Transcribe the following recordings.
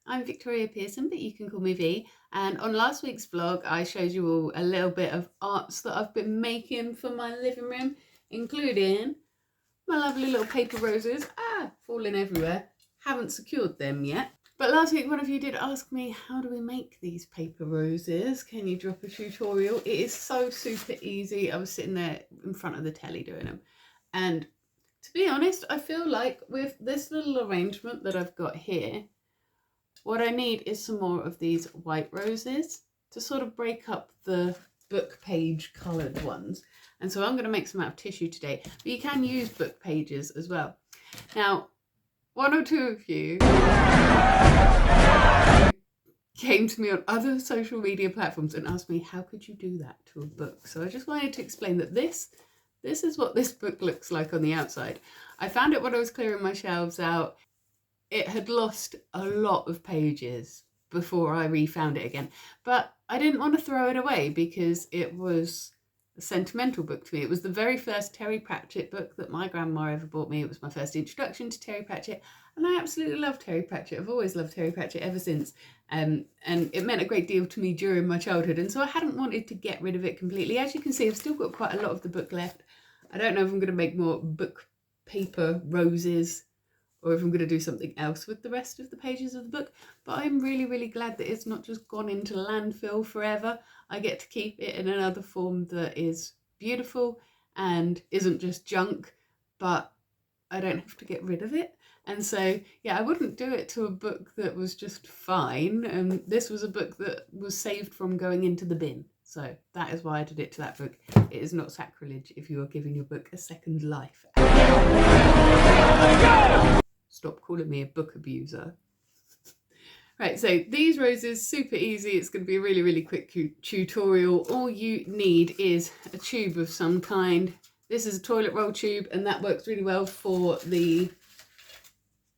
I'm Victoria Pearson, but you can call me V. And on last week's vlog, I showed you all a little bit of arts that I've been making for my living room, including my lovely little paper roses. Falling everywhere. Haven't secured them yet. But last week, one of you did ask me, how do we make these paper roses? Can you drop a tutorial? It is so super easy. I was sitting there in front of the telly doing them. And to be honest, I feel like with this little arrangement that I've got here, what I need is some more of these white roses to sort of break up the book page coloured ones. And so I'm going to make some out of tissue today, but you can use book pages as well. Now, one or two of you came to me on other social media platforms and asked me, how could you do that to a book? So I just wanted to explain that this is what this book looks like on the outside. I found it when I was clearing my shelves out. It had lost a lot of pages before I refound it again, but I didn't want to throw it away because it was a sentimental book to me. It was the very first Terry Pratchett book that my grandma ever bought me. It was my first introduction to Terry Pratchett, and I absolutely love Terry Pratchett. I've always loved Terry Pratchett ever since, and it meant a great deal to me during my childhood, and so I hadn't wanted to get rid of it completely. As you can see, I've still got quite a lot of the book left. I don't know if I'm going to make more book paper roses or if I'm going to do something else with the rest of the pages of the book, but I'm really, really glad that it's not just gone into landfill forever. I get to keep it in another form that is beautiful and isn't just junk, but I don't have to get rid of it. And so, yeah, I wouldn't do it to a book that was just fine. And this was a book that was saved from going into the bin. So that is why I did it to that book. It is not sacrilege if you are giving your book a second life. Stop calling me a book abuser. Right, so these roses, super easy. It's going to be a really, really quick tutorial. All you need is a tube of some kind. This is a toilet roll tube, and that works really well for the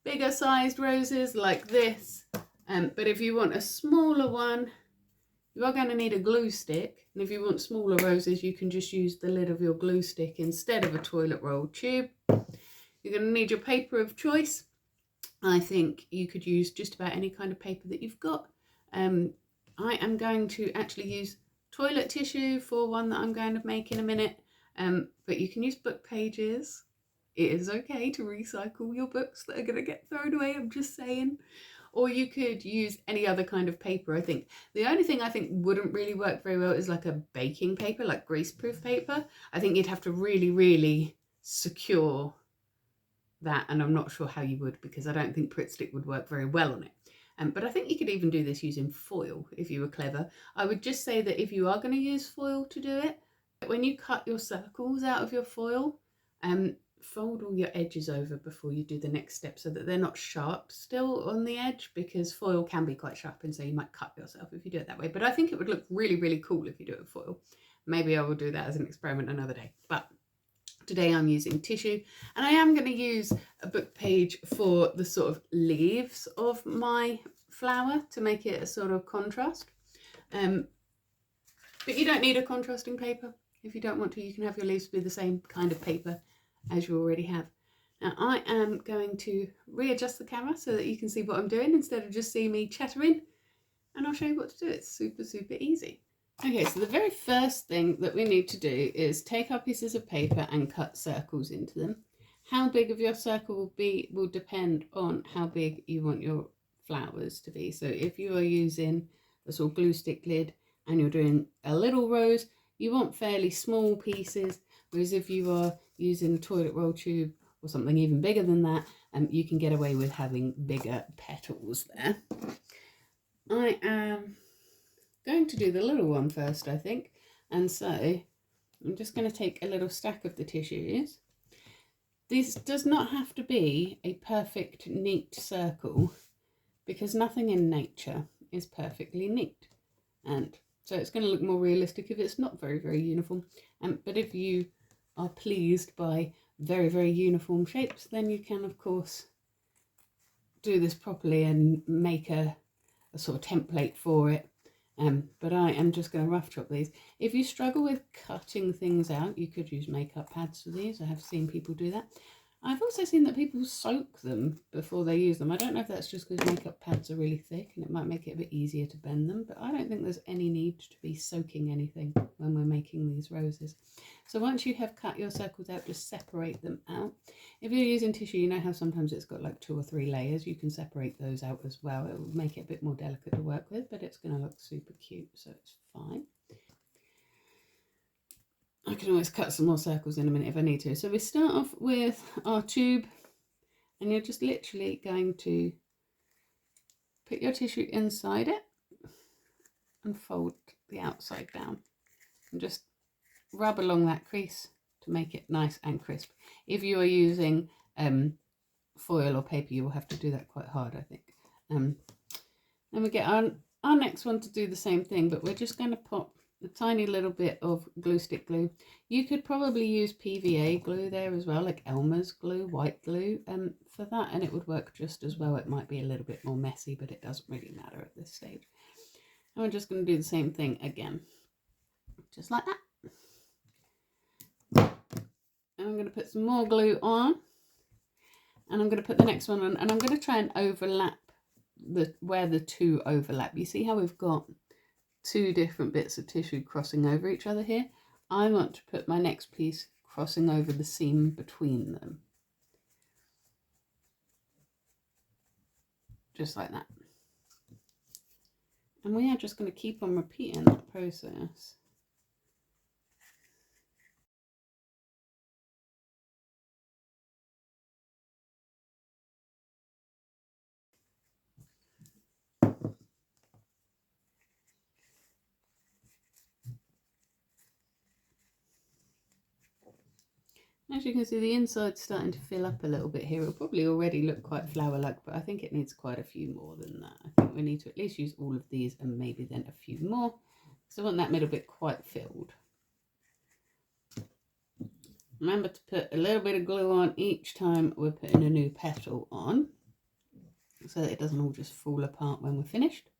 bigger sized roses like this. But if you want a smaller one, you are going to need a glue stick. And if you want smaller roses, you can just use the lid of your glue stick instead of a toilet roll tube. You're going to need your paper of choice. I think you could use just about any kind of paper that you've got. I am going to actually use toilet tissue for one that I'm going to make in a minute. But you can use book pages. It is okay to recycle your books that are going to get thrown away, I'm just saying. Or you could use any other kind of paper, I think. The only thing I think wouldn't really work very well is like a baking paper, like greaseproof paper. I think you'd have to really, really secure that, and I'm not sure how you would, because I don't think Pritt Stick would work very well on it. But I think you could even do this using foil if you were clever. I would just say that if you are going to use foil to do it, when you cut your circles out of your foil, fold all your edges over before you do the next step so that they're not sharp still on the edge, because foil can be quite sharp and so you might cut yourself if you do it that way. But I think it would look really, really cool if you do it with foil. Maybe I will do that as an experiment another day. But today I'm using tissue, and I am going to use a book page for the sort of leaves of my flower to make it a sort of contrast. But you don't need a contrasting paper. If you don't want to, you can have your leaves be the same kind of paper as you already have. Now I am going to readjust the camera so that you can see what I'm doing instead of just seeing me chattering, and I'll show you what to do. It's super, super easy. Okay, so the very first thing that we need to do is take our pieces of paper and cut circles into them. How big of your circle will be will depend on how big you want your flowers to be. So if you are using a sort of glue stick lid and you're doing a little rose, you want fairly small pieces, whereas if you are using a toilet roll tube or something even bigger than that, you can get away with having bigger petals there. I am going to do the little one first, I think, and so I'm just going to take a little stack of the tissues. This does not have to be a perfect neat circle, because nothing in nature is perfectly neat, and so it's going to look more realistic if it's not very, very uniform. But if you are pleased by very, very uniform shapes, then you can of course do this properly and make a sort of template for it. But I am just going to rough chop these. If you struggle with cutting things out, you could use makeup pads for these. I have seen people do that. I've also seen that people soak them before they use them. I don't know if that's just because makeup pads are really thick and it might make it a bit easier to bend them, but I don't think there's any need to be soaking anything when we're making these roses. So once you have cut your circles out, just separate them out. If you're using tissue, you know how sometimes it's got like 2 or 3 layers. You can separate those out as well. It will make it a bit more delicate to work with, but it's going to look super cute, so it's fine. I can always cut some more circles in a minute if I need to. So we start off with our tube, and you're just literally going to put your tissue inside it and fold the outside down and just rub along that crease to make it nice and crisp. If you are using foil or paper, you will have to do that quite hard, I think. Then we get our next one to do the same thing, but we're just going to pop a tiny little bit of glue stick glue. You could probably use PVA glue there as well, like Elmer's glue, white glue, for that, and it would work just as well. It might be a little bit more messy, but it doesn't really matter at this stage. And we're just going to do the same thing again, just like that. And I'm going to put some more glue on, and I'm going to put the next one on, and I'm going to try and overlap where the two overlap. You see how we've got 2 different bits of tissue crossing over each other here? I want to put my next piece crossing over the seam between them. Just like that. And we are just going to keep on repeating that process. As you can see, the inside's starting to fill up a little bit here. It'll probably already look quite flower-like, but I think it needs quite a few more than that. I think we need to at least use all of these and maybe then a few more. So I want that middle bit quite filled. Remember to put a little bit of glue on each time we're putting a new petal on, so that it doesn't all just fall apart when we're finished.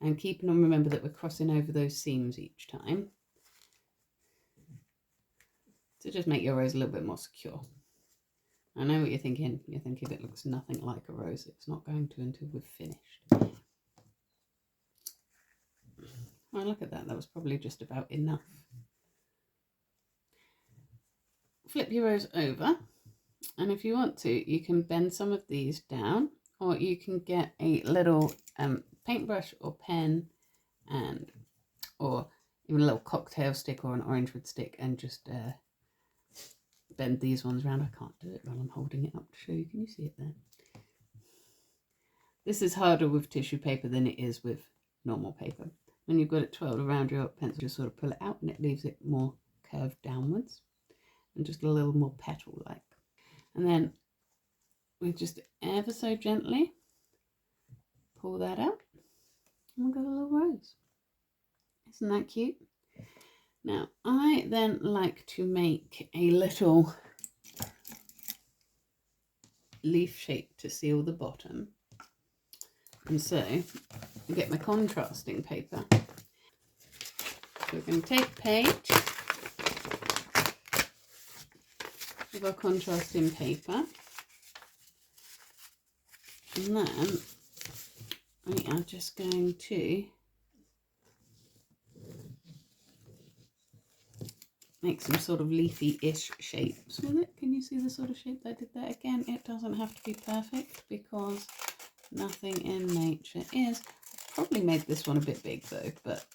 And keeping on, remember that we're crossing over those seams each time to just make your rose a little bit more secure. I know what you're thinking. You're thinking it looks nothing like a rose. It's not going to until we've finished. Oh, look at that. That was probably just about enough. Flip your rose over, and if you want to, you can bend some of these down, or you can get a little paintbrush or pen, or even a little cocktail stick or an orange wood stick, and just bend these ones around. I can't do it while I'm holding it up to show you. Can you see it there? This is harder with tissue paper than it is with normal paper. When you've got it twirled around your pencil, just sort of pull it out and it leaves it more curved downwards and just a little more petal-like. And then we just ever so gently pull that out and we've got a little rose. Isn't that cute? Now, I then like to make a little leaf shape to seal the bottom. And so I get my contrasting paper. So we're going to take a page of our contrasting paper, and then we are just going to make some sort of leafy-ish shapes with it. Can you see the sort of shape I did there? Again, it doesn't have to be perfect because nothing in nature is. I probably made this one a bit big though, but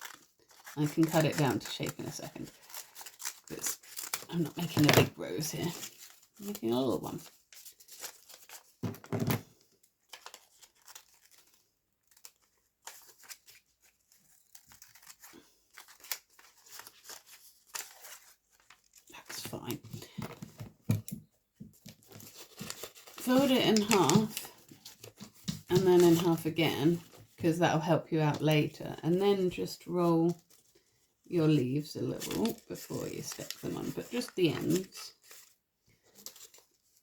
I can cut it down to shape in a second. Because I'm not making a big rose here. I'm making a little one. That's fine. Fold it in half and then in half again, because that'll help you out later, and then just roll your leaves a little before you stick them on, but just the ends.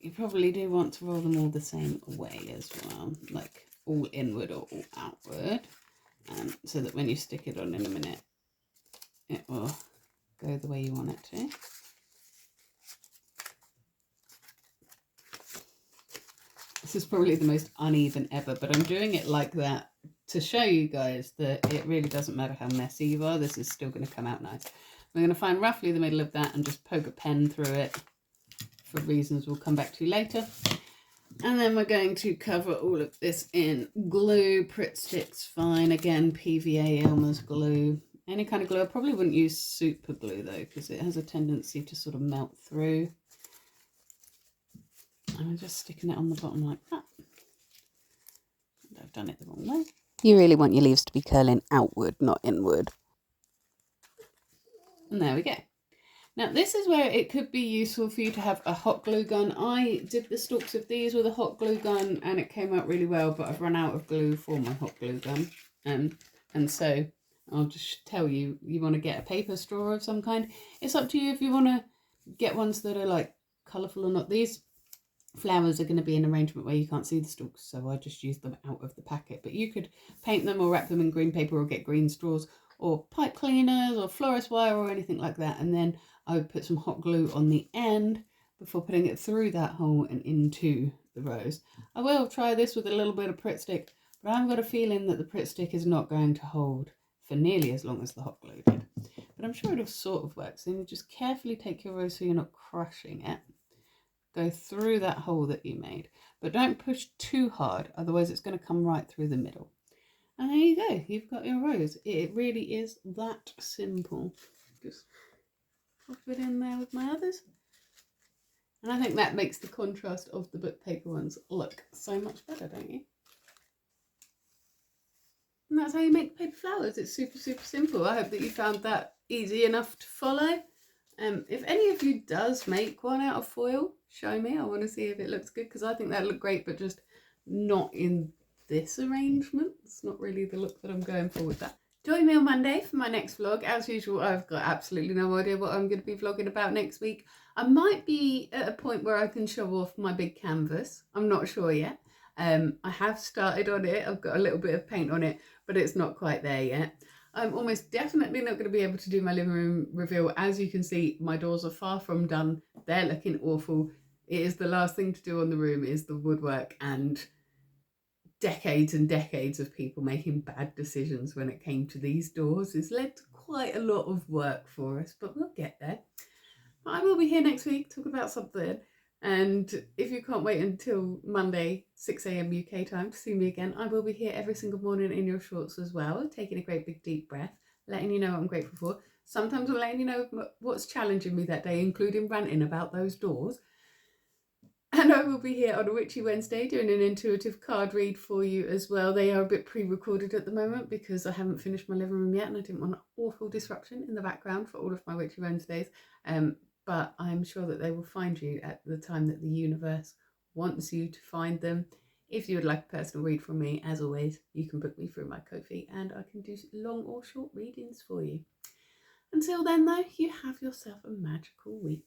You probably do want to roll them all the same way as well, like all inward or all outward, so that when you stick it on in a minute, it will go the way you want it to. This is probably the most uneven ever, but I'm doing it like that to show you guys that it really doesn't matter how messy you are, this is still going to come out nice. We're going to find roughly the middle of that and just poke a pen through it for reasons we'll come back to later. And then we're going to cover all of this in glue. Pritt Stick's fine. Again, PVA, Elmer's glue. Any kind of glue. I probably wouldn't use super glue though, because it has a tendency to sort of melt through. And I'm just sticking it on the bottom like that. And I've done it the wrong way. You really want your leaves to be curling outward, not inward. And there we go. Now this is where it could be useful for you to have a hot glue gun. I did the stalks of these with a hot glue gun and it came out really well, but I've run out of glue for my hot glue gun. And so I'll just tell you, you want to get a paper straw of some kind. It's up to you if you want to get ones that are like colourful or not. These flowers are going to be an arrangement where you can't see the stalks, so I just use them out of the packet. But you could paint them or wrap them in green paper or get green straws or pipe cleaners or florist wire or anything like that. And then I would put some hot glue on the end before putting it through that hole and into the rose. I will try this with a little bit of Pritt Stick, but I've got a feeling that the Pritt Stick is not going to hold for nearly as long as the hot glue did. But I'm sure it'll sort of work. So you just carefully take your rose so you're not crushing it. Go through that hole that you made, but don't push too hard, otherwise it's going to come right through the middle. And there you go, you've got your rose. It really is that simple. Just pop it in there with my others. And I think that makes the contrast of the book paper ones look so much better, don't you? And that's how you make paper flowers. It's super, super simple. I hope that you found that easy enough to follow. If any of you does make one out of foil, show me. I want to see if it looks good, because I think that looked great, but just not in this arrangement. It's not really the look that I'm going for with that. Join me on Monday for my next vlog. As usual, I've got absolutely no idea what I'm going to be vlogging about next week. I might be at a point where I can show off my big canvas. I'm not sure yet. I have started on it. I've got a little bit of paint on it, but it's not quite there yet. I'm almost definitely not going to be able to do my living room reveal. As you can see, my doors are far from done. They're looking awful. It is the last thing to do on the room is the woodwork, and decades and decades of people making bad decisions when it came to these doors has led to quite a lot of work for us, but we'll get there. But I will be here next week, talk about something. And if you can't wait until Monday, 6 AM UK time to see me again, I will be here every single morning in your shorts as well, taking a great big deep breath, letting you know what I'm grateful for. Sometimes I'm letting you know what's challenging me that day, including ranting about those doors. And I will be here on a Witchy Wednesday doing an intuitive card read for you as well. They are a bit pre-recorded at the moment because I haven't finished my living room yet and I didn't want an awful disruption in the background for all of my Witchy Wednesdays. But I'm sure that they will find you at the time that the universe wants you to find them. If you would like a personal read from me, as always, you can book me through my Ko-fi and I can do long or short readings for you. Until then though, you have yourself a magical week.